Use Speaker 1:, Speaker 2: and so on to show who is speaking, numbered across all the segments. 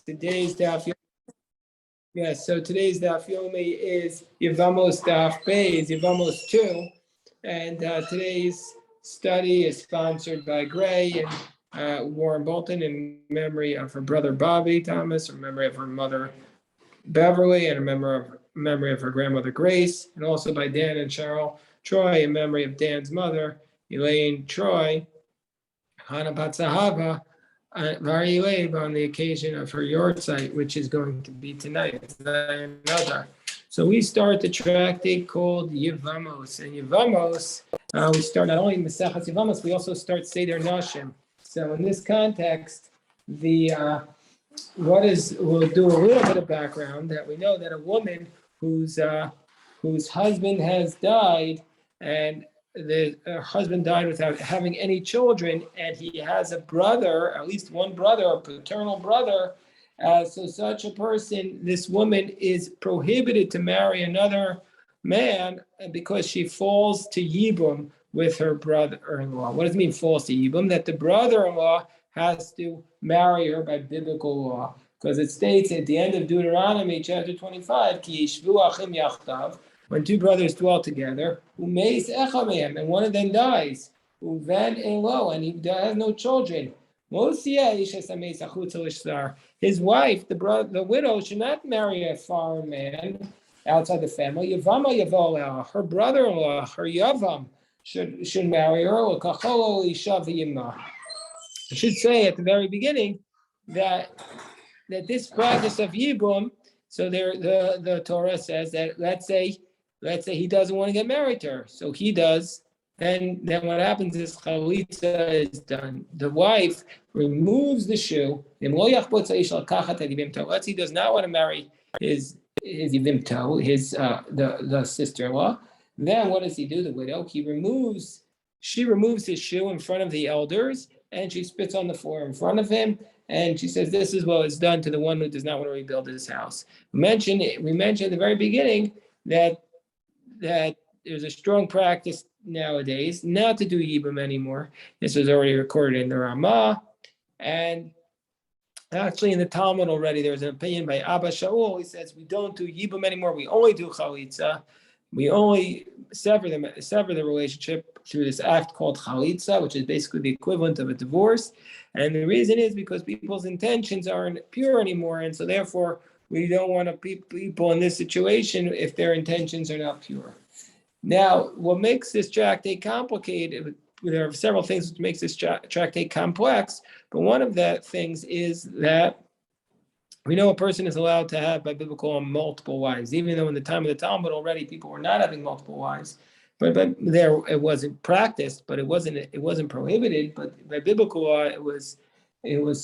Speaker 1: Today's Daf Yomi. Yes, so today's Daf Yomi is Yevamos Daf Beis, Yevamos 2. And today's study is sponsored by Gray and Warren Bolton in memory of her brother Bobby Thomas, in memory of her mother Beverly, and in memory of her grandmother Grace, and also by Dan and Cheryl Troy in memory of Dan's mother, Elaine Troy, Hana Batzahava, on the occasion of her yahrzeit, which is going to be tonight. So we start the tractate called Yevamos. And Yevamos, we start not only Mesechas Yevamos, we also start Seder Nashim. So in this context, we'll do a little bit of background that we know that a woman whose husband has died and her husband died without having any children, and he has a brother, at least one brother, a paternal brother. So such a person, this woman is prohibited to marry another man because she falls to Yibum with her brother-in-law. What does it mean, falls to Yibum? That the brother-in-law has to marry her by biblical law. Because it states at the end of Deuteronomy chapter 25, Ki yishvu achim yachtav, when two brothers dwell together, and one of them dies, and he has no children. His wife, the widow, should not marry a foreign man outside the family. Her brother-in-law, her Yavam, should marry her. I should say at the very beginning that this practice of Yibum, so the Torah says that let's say he doesn't want to get married to her, so he does. Then what happens is chalitza is done. The wife removes the shoe. Let's he does not want to marry his yivimto, the sister-in-law. Then what does he do? The widow, she removes his shoe in front of the elders, and she spits on the floor in front of him. And she says, this is what is done to the one who does not want to rebuild his house. We mentioned at the very beginning that there's a strong practice nowadays not to do Yibum anymore. This was already recorded in the Ramah. And actually in the Talmud already, there's an opinion by Abba Shaul. He says, we don't do Yibum anymore. We only do Chalitza. We only sever the relationship through this act called chalitza, which is basically the equivalent of a divorce. And the reason is because people's intentions aren't pure anymore, and so therefore we don't want to people in this situation if their intentions are not pure. Now, what makes this tractate complicated? There are several things which makes this tractate complex, but one of the things is that we know a person is allowed to have by biblical law multiple wives, even though in the time of the Talmud already people were not having multiple wives. But there it wasn't practiced, but it wasn't prohibited. But by biblical law, it was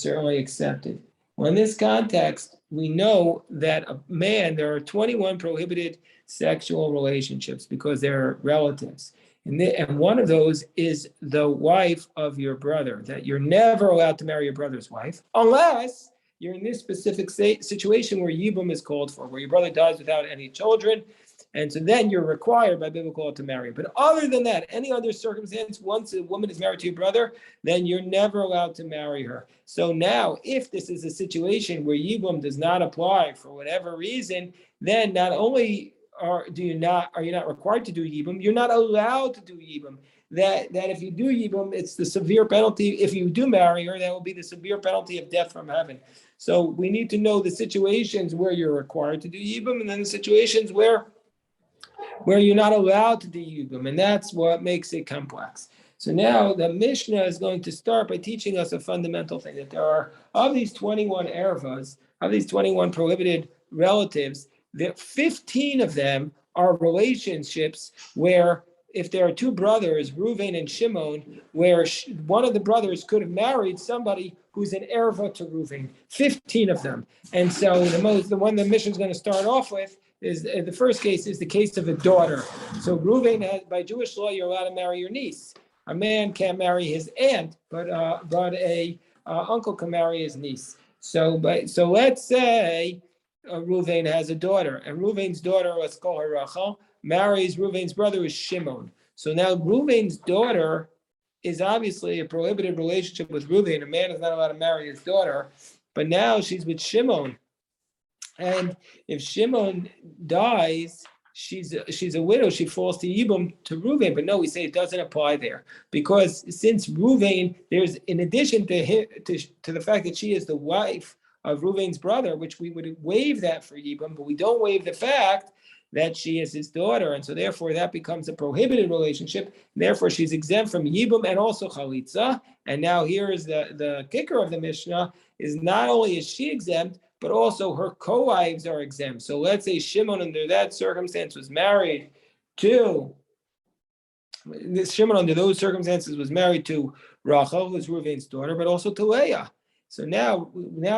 Speaker 1: certainly accepted. Well, in this context, we know that there are 21 prohibited sexual relationships because they're relatives. And one of those is the wife of your brother, that you're never allowed to marry your brother's wife unless you're in this specific situation where Yibum is called for, where your brother dies without any children, and so then you're required by biblical law to marry. But other than that, any other circumstance, once a woman is married to your brother, then you're never allowed to marry her. So now, if this is a situation where Yibum does not apply for whatever reason, then not only are you not required to do Yibum, you're not allowed to do Yibum. That if you do Yibum, it's the severe penalty. If you do marry her, that will be the severe penalty of death from heaven. So we need to know the situations where you're required to do Yibum, and then the situations where you're not allowed to do Yibum, and that's what makes it complex. So now the Mishnah is going to start by teaching us a fundamental thing, that there are, of these 21 ervas, of these 21 prohibited relatives, that 15 of them are relationships where if there are two brothers, Reuven and Shimon, where one of the brothers could have married somebody who's an erva to Reuven, 15 of them. And so the one the mission is going to start off with is the first case is the case of a daughter. So Reuven by Jewish law, you're allowed to marry your niece. A man can't marry his aunt, but a uncle can marry his niece. So let's say Reuven has a daughter, and Reuven's daughter, let's call her Rachel, marries Reuven's brother, who is Shimon. So now Reuven's daughter is obviously a prohibited relationship with Reuven. A man is not allowed to marry his daughter. but now she's with Shimon. And if Shimon dies, she's a widow. She falls to Yibum to Ruvain. But no, we say it doesn't apply there because since Ruvain, there's in addition to him, to the fact that she is the wife of Ruvain's brother, which we would waive that for Yibum, but we don't waive the fact that she is his daughter, and so therefore that becomes a prohibited relationship. Therefore, she's exempt from Yibum and also Chalitza. And now here is the kicker of the Mishnah: is not only is she exempt, but also her co-wives are exempt. So let's say Shimon, under that circumstance, was married to Shimon, under those circumstances, was married to Rachel, who is Reuven's daughter, but also to Leah. So now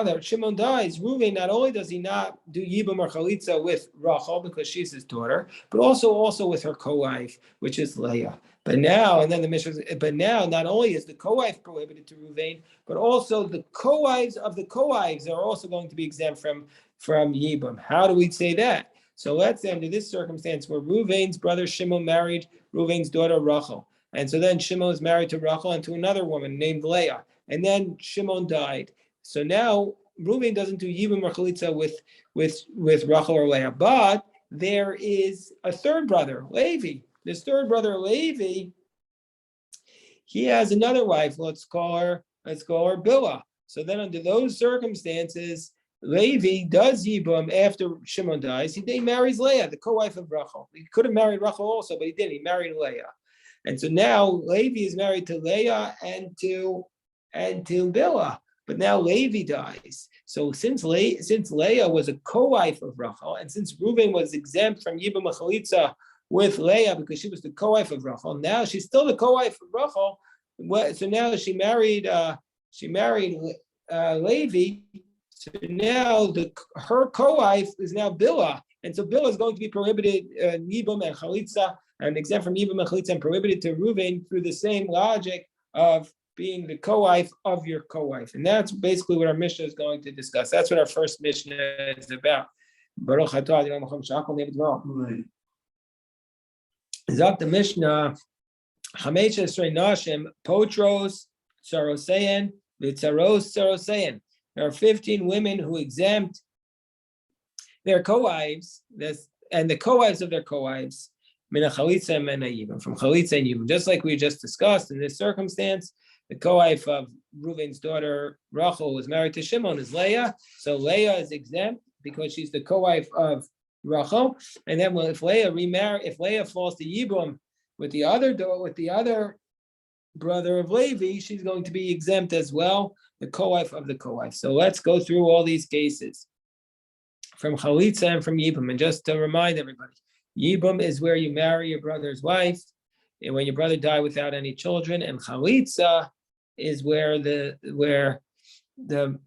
Speaker 1: that Shimon dies, Reuven not only does he not do Yibum or Chalitza with Rachel because she's his daughter, but also with her co-wife, which is Leah. But now, and then the Mishnah, but now not only is the co-wife prohibited to Reuven, but also the co-wives of the co-wives are also going to be exempt from Yibum. How do we say that? So let's say under this circumstance where Reuven's brother Shimon married Reuven's daughter Rachel, and so then Shimon is married to Rachel and to another woman named Leah. And then Shimon died. So now Reuven doesn't do Yibum or Chalitza with Rachel or Leah. But there is a third brother, Levi. This third brother, Levi, he has another wife. Let's call her Bilhah. So then under those circumstances, Levi does Yibum after Shimon dies. He marries Leah, the co-wife of Rachel. He could have married Rachel also, but he didn't. He married Leah. And so now Levi is married to Leah and to Bilhah, but now Levi dies. So since Leah was a co-wife of Rachel, and since Reuven was exempt from Yibum Chalitza with Leah because she was the co-wife of Rachel, now she's still the co-wife of Rachel. So now she married Levi. So now her co-wife is now Bilhah, and so Bilhah is going to be prohibited Yibum and Chalitza, and exempt from Yibum and Chalitza, and prohibited to Reuven through the same logic of being the co-wife of your co-wife. And that's basically what our Mishnah is going to discuss. That's what our first Mishnah is about. Baruch atah Adonai Melech Shachol Nevid Ro. Zok the Mishnah, Chamesh Esrei Nashim, Potros, Sarosein, Vitzaros Sarosein. There are 15 women who exempt their co-wives, and the co-wives of their co-wives, Mina Chalitza and Mina Yibum, from Chalitza and Yibum. Just like we just discussed in this circumstance, the co-wife of Reuven's daughter Rachel was married to Shimon is Leah, so Leah is exempt because she's the co-wife of Rachel. And then, if Leah falls to Yibum with the other brother of Levi, she's going to be exempt as well, the co-wife of the co-wife. So let's go through all these cases from Chalitza and from Yibum. And just to remind everybody, Yibum is where you marry your brother's wife, and when your brother died without any children, and Chalitza is where the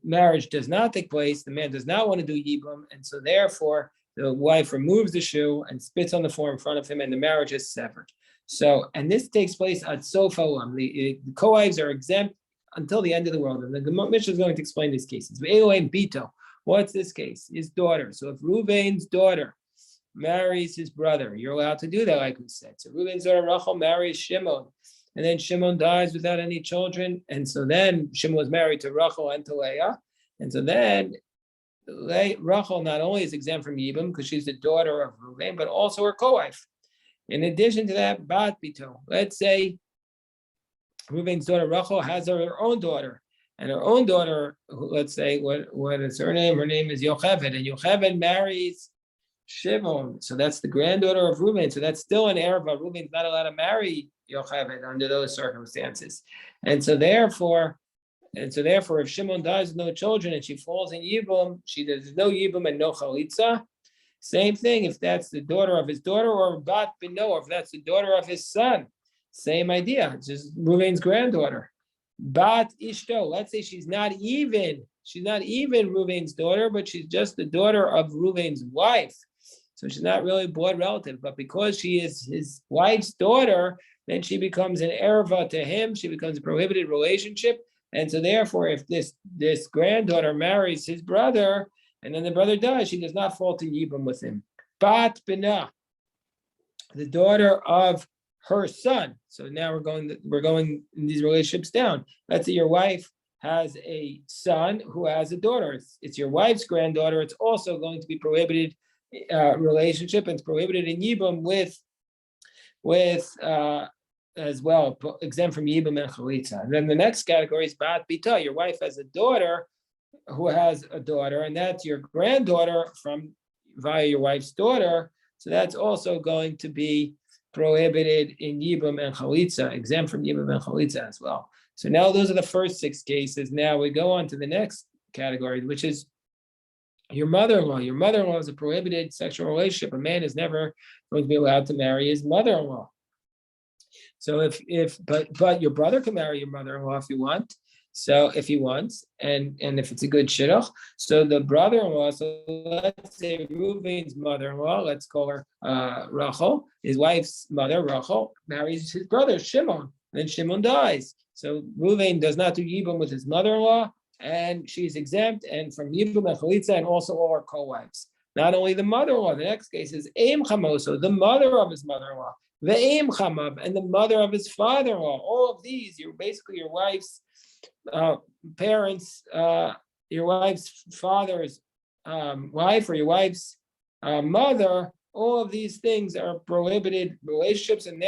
Speaker 1: marriage does not take place. The man does not want to do Yibum, and so therefore the wife removes the shoe and spits on the floor in front of him, and the marriage is severed. So, and this takes place at Sof Olam. The co-wives are exempt until the end of the world, and the Mishnah is going to explain these cases. Bito, what's this case? His daughter. So if Reuven's daughter marries his brother, you're allowed to do that, like we said. So Reuven's daughter Rachel marries Shimon, and then Shimon dies without any children, and so then Shimon was married to Rachel and to Leah, and so then Rachel not only is exempt from Yibum because she's the daughter of Reuven, but also her co-wife. In addition to that, Bat Bito. Let's say Reuven's daughter Rachel has her own daughter, and her own daughter, let's say, what is her name? Her name is Yocheved, and Yocheved marries Shimon. So that's the granddaughter of Reuven. So that's still an heir, but Reuven's not allowed to marry Yocheved under those circumstances. And so therefore, if Shimon dies with no children and she falls in Yibum, there's no Yibum and no Chalitza. Same thing if that's the daughter of his daughter, or Bat Bino, if that's the daughter of his son. Same idea. It's just Reuven's granddaughter. Bat Ishto. Let's say she's not even Reuven's daughter, but she's just the daughter of Reuven's wife. So she's not really a blood relative, but because she is his wife's daughter, then she becomes an erva to him. She becomes a prohibited relationship. And so therefore, if this granddaughter marries his brother, and then the brother dies, she does not fall to Yibum with him. Bat Bina, the daughter of her son. So now we're going these relationships down. Let's say your wife has a son who has a daughter. It's your wife's granddaughter. It's also going to be prohibited relationship, and it's prohibited in Yibum with as well, exempt from Yibum and Chalitza. And then the next category is Bat Bita. Your wife has a daughter who has a daughter, and that's your granddaughter from via your wife's daughter. So that's also going to be prohibited in Yibum and Chalitza, exempt from Yibum and Chalitza as well. So now those are the first 6 cases. Now we go on to the next category, which is your mother-in-law. Your mother-in-law is a prohibited sexual relationship. A man is never going to be allowed to marry his mother-in-law. So but your brother can marry your mother-in-law if you want. So if he wants, and if it's a good shidduch, so the brother-in-law, so let's say Reuven's mother-in-law, let's call her Rachel, his wife's mother, Rachel, marries his brother, Shimon. Then Shimon dies. So Reuven does not do Yibum with his mother-in-law, and she's exempt, and from Yibum and Chalitza, and also all her co-wives. Not only the mother-in-law, the next case is Eim Chamoso, the mother of his mother-in-law, the Eim Chamav, and the mother of his father-in-law. All of these, you're basically your wife's parents, your wife's father's wife, or your wife's mother. All of these things are prohibited relationships, and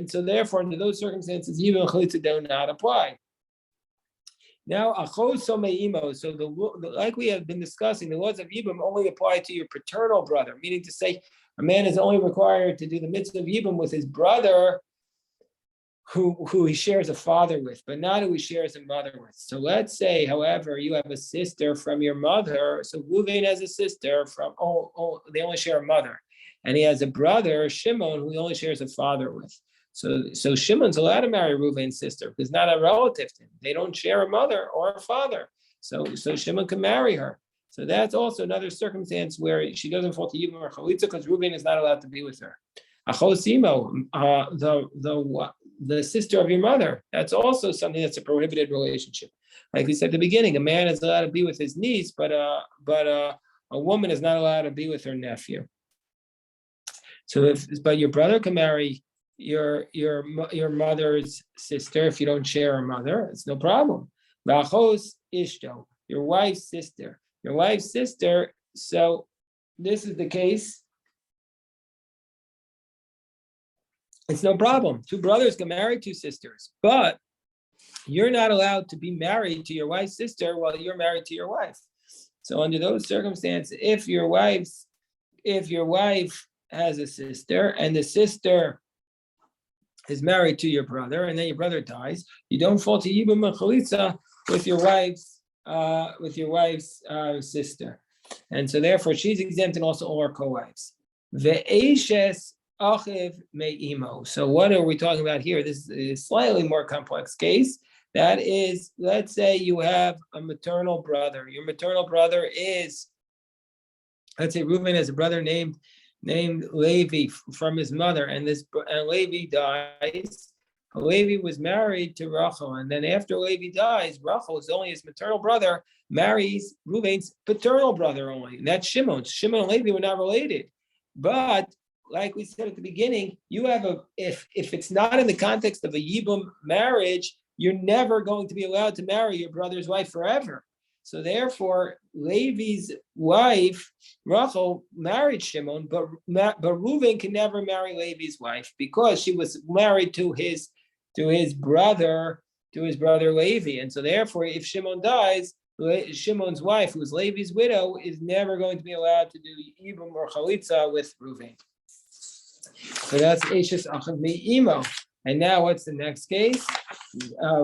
Speaker 1: so therefore, under those circumstances, Yibum and Chalitza do not apply. Now, achos someimo. So like we have been discussing, the laws of Yibum only apply to your paternal brother, meaning to say, a man is only required to do the mitzvah of Yibum with his brother, who he shares a father with, but not who he shares a mother with. So let's say, however, you have a sister from your mother. So Reuven has a sister from, they only share a mother. And he has a brother, Shimon, who he only shares a father with. So Shimon's allowed to marry Reuven's sister because not a relative to him. They don't share a mother or a father. So Shimon can marry her. So that's also another circumstance where she doesn't fall to Yibum or Chalitza because Reuven is not allowed to be with her. Achosimo, the sister of your mother, that's also something that's a prohibited relationship. Like we said at the beginning, a man is allowed to be with his niece, but a woman is not allowed to be with her nephew. So but your brother can marry your mother's sister if you don't share a mother, it's no problem. V'achos ishto, your wife's sister. Your wife's sister, so this is the case. It's no problem. 2 brothers can marry 2 sisters, but you're not allowed to be married to your wife's sister while you're married to your wife. So under those circumstances, if your wife has a sister and the sister is married to your brother, and then your brother dies, you don't fall to Yibum and Chalitza with your wife's sister, and so therefore she's exempt, and also all her co-wives. Ve'eshes achiv me'imo. So what are we talking about here? This is a slightly more complex case. That is, let's say you have a maternal brother. Your maternal brother is, let's say Reuven has a brother named Levi from his mother, and Levi dies. Levi was married to Rachel, and then after Levi dies, Rachel is only his maternal brother, marries Reuven's paternal brother only, and that's Shimon. Shimon and Levi were not related, but like we said at the beginning, you have if it's not in the context of a Yibum marriage, you're never going to be allowed to marry your brother's wife forever. So therefore, Levi's wife, Rachel, married Shimon, but Reuven can never marry Levi's wife because she was married to his brother Levi. And so therefore, if Shimon dies, Shimon's wife, who is Levi's widow, is never going to be allowed to do Yibum or Chalitza with Reuven. So that's Eshes Achav Me'imo. And now what's the next case?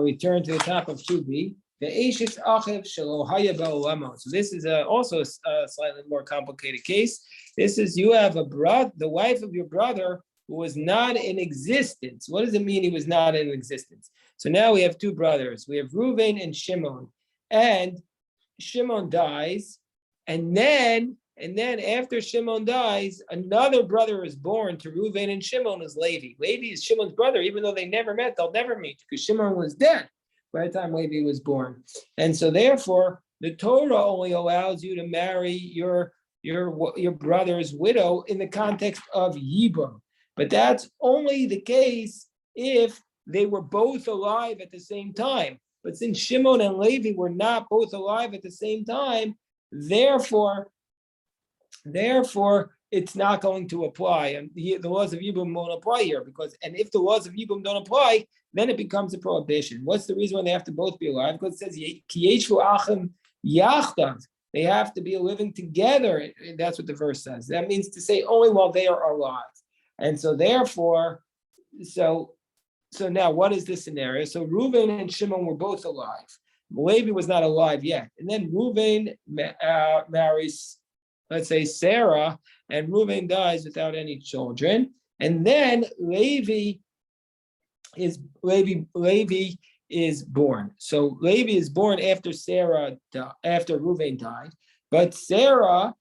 Speaker 1: We turn to the top of 2b. The Eshes Achiv Shelo Haya Ba'olamo. So this is also a slightly more complicated case. This is, you have the wife of your brother who was not in existence. What does it mean he was not in existence? So now we have 2 brothers. We have Reuven and Shimon. And Shimon dies. And then after Shimon dies, another brother is born to Reuven and Shimon is Levi. Levi is Shimon's brother, even though they never met, they'll never meet because Shimon was dead by the time Levi was born. And so therefore, the Torah only allows you to marry your brother's widow in the context of Yibum. But that's only the case if they were both alive at the same time. But since Shimon and Levi were not both alive at the same time, therefore, it's not going to apply. And the laws of Yibum won't apply here and if the laws of Yibum don't apply, then it becomes a prohibition. What's the reason why they have to both be alive? Because it says, Ki yeshu achim yachdav. They have to be living together. That's what the verse says. That means to say only while they are alive. And so therefore, so now what is this scenario? So Reuven and Shimon were both alive. Levi was not alive yet. And then Reuven marries, let's say, Sarah, and Reuven dies without any children. And then Levi is born. So Levi is born after after Reuven died. But Sarah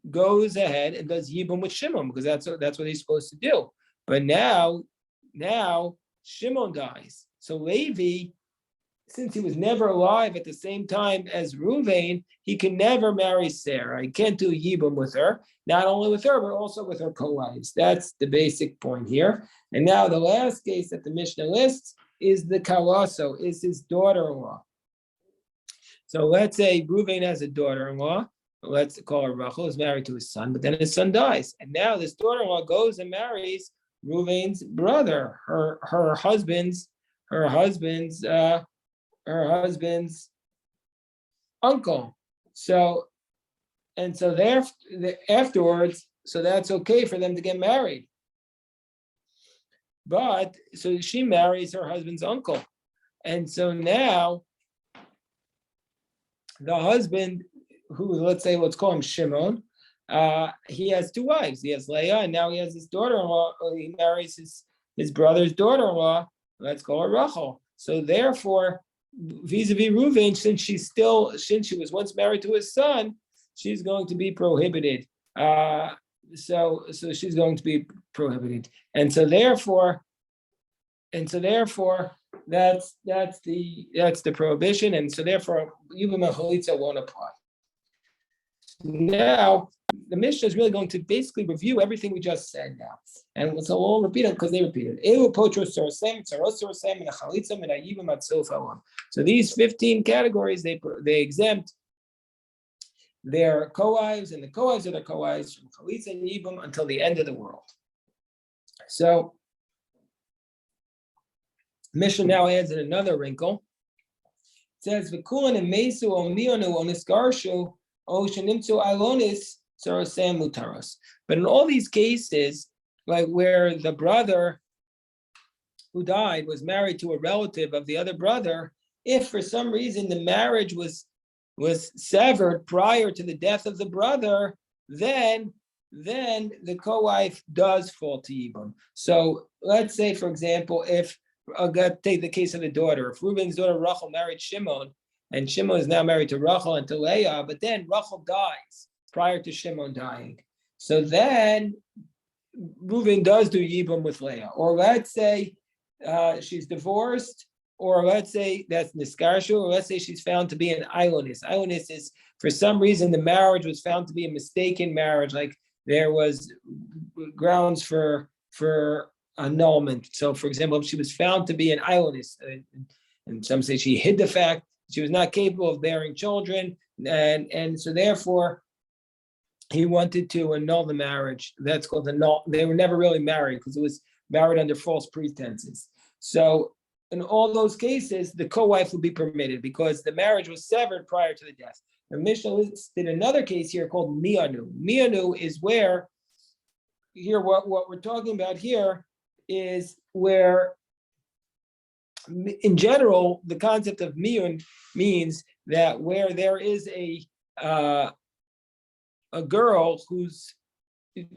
Speaker 1: goes ahead and does Yibum with Shimon because that's what he's supposed to do. But now Shimon dies. So Levi, since he was never alive at the same time as Reuven, he can never marry Sarah. He can't do Yibum with her, not only with her, but also with her co-wives. That's the basic point here. And now the last case that the Mishnah lists is the Kalaso, is his daughter-in-law. So let's say Reuven has a daughter-in-law. Let's call her Rachel, is married to his son, but then his son dies. And now this daughter-in-law goes and marries Reuven's brother, her husband's uncle. So there afterwards, so that's okay for them to get married. But so she marries her husband's uncle. And so now the husband, who let's call him Shimon, he has two wives. He has Leah, and now he has his daughter-in-law. He marries his brother's daughter-in-law. Let's call her Rachel. So therefore, vis-a-vis Reuven, since she was once married to his son, she's going to be prohibited. So she's going to be prohibited, and so therefore, that's the prohibition, and so therefore, Yibum and Chalitza won't apply. Now, the Mishnah is really going to basically review everything we just said now. And so we'll repeat it because they repeat it. So these 15 categories, they exempt their co-wives, and the co-wives are their co-wives from Chalitza and Yibum until the end of the world. So Mishnah now adds in another wrinkle. It says, V'kulan and Mesu o Mionu o Nisgarshu o Shenimtzu Ilonis Sarosam Mutaros. But in all these cases, like where the brother who died was married to a relative of the other brother, if for some reason the marriage was severed prior to the death of the brother, then the co-wife does fall to Yibum. So let's say, for example, if I'll take the case of the daughter. If Reuben's daughter Rachel married Shimon, and Shimon is now married to Rachel and to Leah, but then Rachel dies prior to Shimon dying. So then Reuben does do Yibum with Leah. Or let's say she's divorced, or let's say that's Niskarshu, or let's say she's found to be an Ilonis. Ilonis is, for some reason, the marriage was found to be a mistaken marriage, like there was grounds for annulment. So, for example, if she was found to be an Ilonis, and some say she hid the fact she was not capable of bearing children, and so therefore he wanted to annul the marriage. That's called annul. They were never really married because it was married under false pretenses. So in all those cases, the co-wife would be permitted because the marriage was severed prior to the death. The Mishnah listed another case here called Mianu. Mianu is where, here what we're talking about here is where, in general, the concept of miyun means that where there is a girl who's,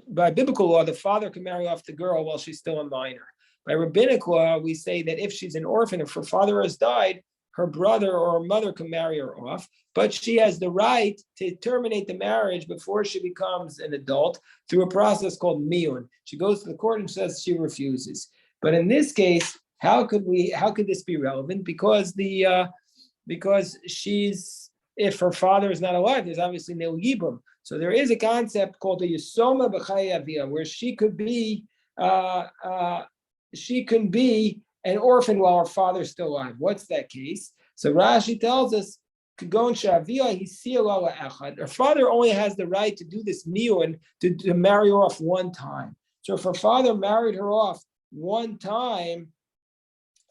Speaker 1: by biblical law, the father can marry off the girl while she's still a minor. By rabbinic law, we say that if she's an orphan, if her father has died, her brother or her mother can marry her off, but she has the right to terminate the marriage before she becomes an adult through a process called miyun. She goes to the court and says she refuses. But in this case, how could this be relevant? Because if her father is not alive, there's obviously no yibum. So there is a concept called the yisoma b'chayavia, where she can be an orphan while her father's still alive. What's that case? So Rashi tells us, her father only has the right to do this miyun, to marry her off one time. So if her father married her off one time,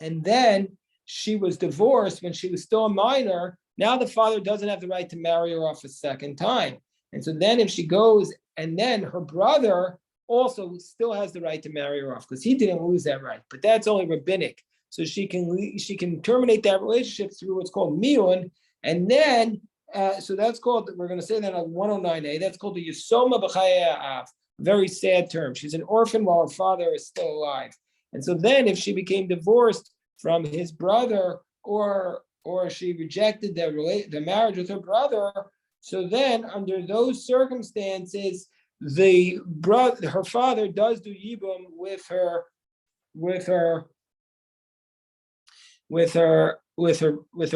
Speaker 1: and then she was divorced when she was still a minor, now the father doesn't have the right to marry her off a second time. And so then if she goes, and then her brother also still has the right to marry her off, because he didn't lose that right, but that's only rabbinic. So she can terminate that relationship through what's called miyun, and then so that's called, we're going to say that on 109a, that's called the Yesoma B'chaya Av, very sad term. She's an orphan while her father is still alive. And so then if she became divorced from his brother, or she rejected the marriage with her brother, so then under those circumstances, her father does do yibum with her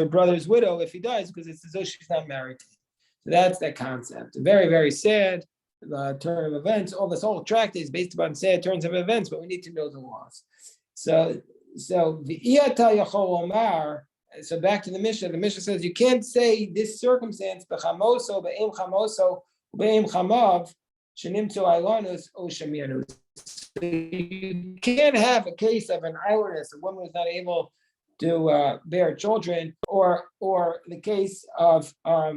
Speaker 1: brother's widow if he dies, because it's as though she's not married. So that's that concept. Very, very sad turn of events. All this whole tract is based upon sad turns of events, but we need to know the laws. So v'iyata yachol omar. So back to the Mishnah. The Mishnah says you can't say this circumstance b'chamoso be'im chamoso be'im chamav shenimtzu ailanus o shemianus. You can't have a case of an ailanus, a woman who's not able to bear children, or the case of a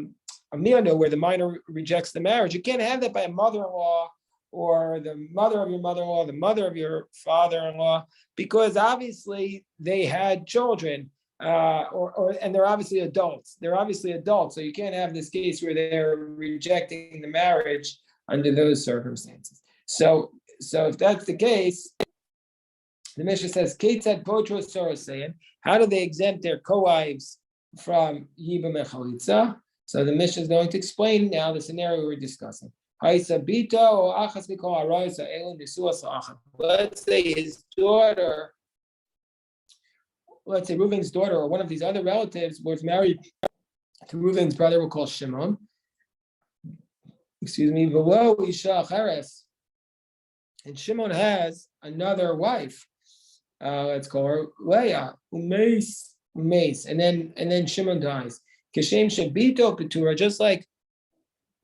Speaker 1: mianu where the minor rejects the marriage. You can't have that by a mother-in-law, or the mother of your mother-in-law, the mother of your father-in-law, because obviously they had children, and they're obviously adults. So you can't have this case where they're rejecting the marriage under those circumstances. So if that's the case, the Mishnah says, "Keitzad potros sorosein." How do they exempt their co-wives from yibum and chalitza? So the Mishnah is going to explain now the scenario we're discussing. Let's say his daughter, let's say Reuven's daughter, or one of these other relatives, was married to Reuven's brother, we'll call Shimon. V'lo isha cheres, and Shimon has another wife. Let's call her Leah, umeis, and then Shimon dies. Kashem shabito ketura, just like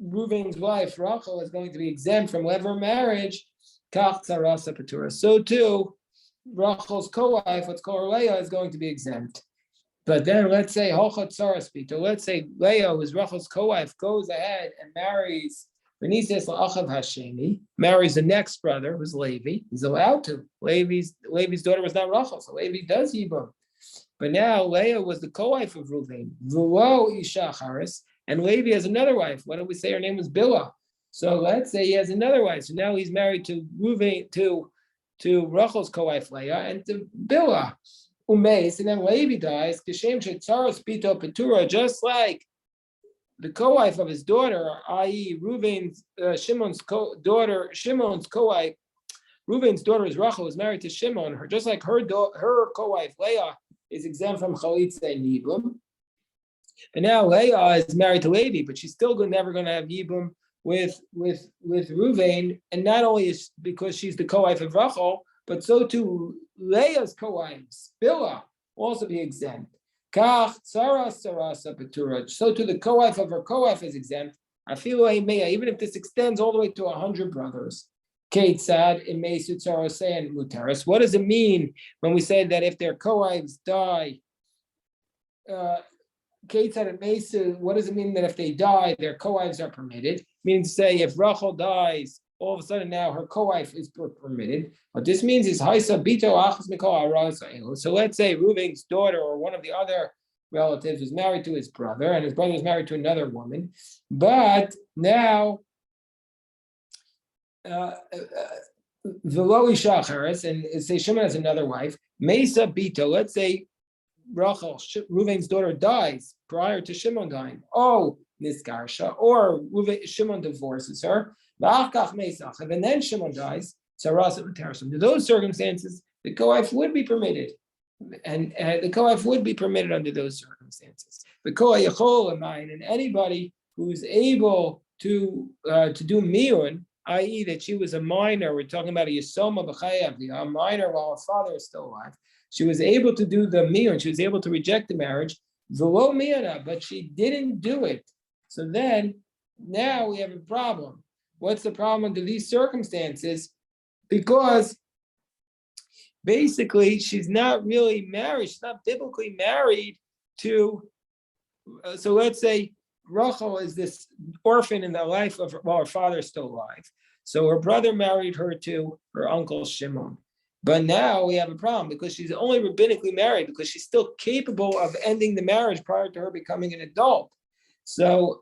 Speaker 1: Reuven's wife Rachel is going to be exempt from lever marriage, kach tzarasa ketura. So too, Rachel's co-wife, let's call her Leah, is going to be exempt. But then let's say hochat tzaras bito. Let's say Leah, who's Rachel's co-wife, goes ahead and marries V'nises la'achav hasheni, marries the next brother, who's Levi. He's allowed to. Levi's daughter was not Rachel, so Levi does yibum. But now Leah was the co-wife of Reuven. V'lo isha charis, and Levi has another wife. What did we say? Her name was Bilhah. So let's say he has another wife. So now he's married to Reuven, to Rachel's co-wife Leah, and to Bilhah. Umeis, and then Levi dies. Kishem shetzaros pito petura, just like the co-wife of his daughter, i.e., Reuven's Shimon's daughter, Shimon's co-wife. Reuven's daughter is Rachel, was married to Shimon. Just like her co-wife Leah is exempt from chalitza and yibum. And now Leah is married to Levi, but she's still never going to have yibum with Reuven. And not only is because she's the co-wife of Rachel, but so too Leah's co-wife Bilhah also be exempt. Kach sarasa petura. So to the co-wife of her co-wife is exempt. I feel even if this extends all the way to 100 brothers. Keitzad imeisu tzarosei and mutaris. What does it mean when we say that if their co-wives die? Keitzad imeisu. What does it mean that if they die, their co-wives are permitted? Means say if Rachel dies, all of a sudden now her co-wife is permitted. What this means is Haisa Bito Achas Mikol Arasa. So let's say Reuven's daughter or one of the other relatives was married to his brother, and his brother was married to another woman. But now V'lo isha cheres, and say Shimon has another wife. Mesa Bito. Let's say Rachel, Reuven's daughter, dies prior to Shimon dying. Oh, Niskarsha, or Shimon divorces her. And then Shimon dies. Under those circumstances, the co-wife would be permitted, and the co-wife would be permitted under those circumstances. The co-wife and anybody who's able to do miyun, i.e., that she was a minor. We're talking about a yesoma b'chayav, a minor while her father is still alive. She was able to do the miyun. She was able to reject the marriage. V'lo miyana, but she didn't do it. So then, now we have a problem. What's the problem under these circumstances? Because basically, she's not really married. She's not biblically married to. So let's say Rachel is this orphan in the life of, well, her father's still alive. So her brother married her to her uncle Shimon. But now we have a problem because she's only rabbinically married because she's still capable of ending the marriage prior to her becoming an adult. So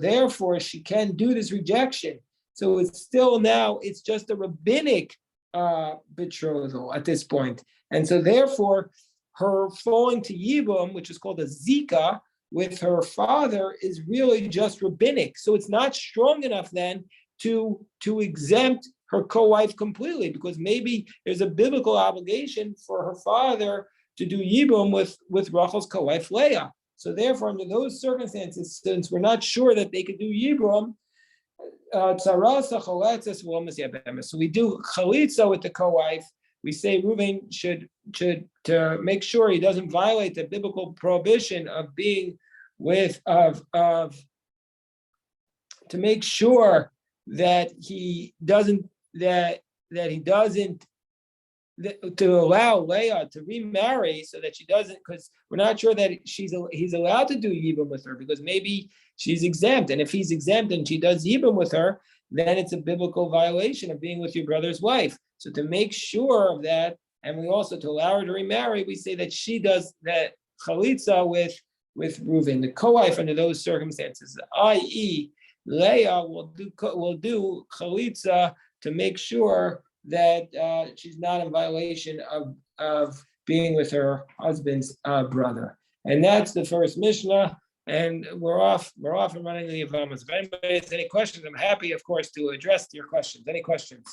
Speaker 1: therefore she can do this rejection. So it's still now, it's just a rabbinic betrothal at this point. And so therefore her falling to Yibum, which is called a Zika, with her father is really just rabbinic. So it's not strong enough then to exempt her co-wife completely, because maybe there's a biblical obligation for her father to do Yibum with Rachel's co-wife Leah. So therefore, under those circumstances, since we're not sure that they could do Yibum, so we do chalitza with the co-wife. We say Reuven should to make sure he doesn't violate the biblical prohibition of being with to make sure that he doesn't to allow Leah to remarry, so that she doesn't, because we're not sure that he's allowed to do Yibum with her, because maybe she's exempt, and if he's exempt and she does Yibum with her, then it's a biblical violation of being with your brother's wife. So to make sure of that, and we also to allow her to remarry, we say that she does that chalitza with Reuven, the co-wife, under those circumstances, i.e., Leah will do chalitza to make sure that she's not in violation of being with her husband's brother. And that's the first Mishnah. And we're off and running the Yevamos. If anybody has any questions, I'm happy, of course, to address your questions. Any questions?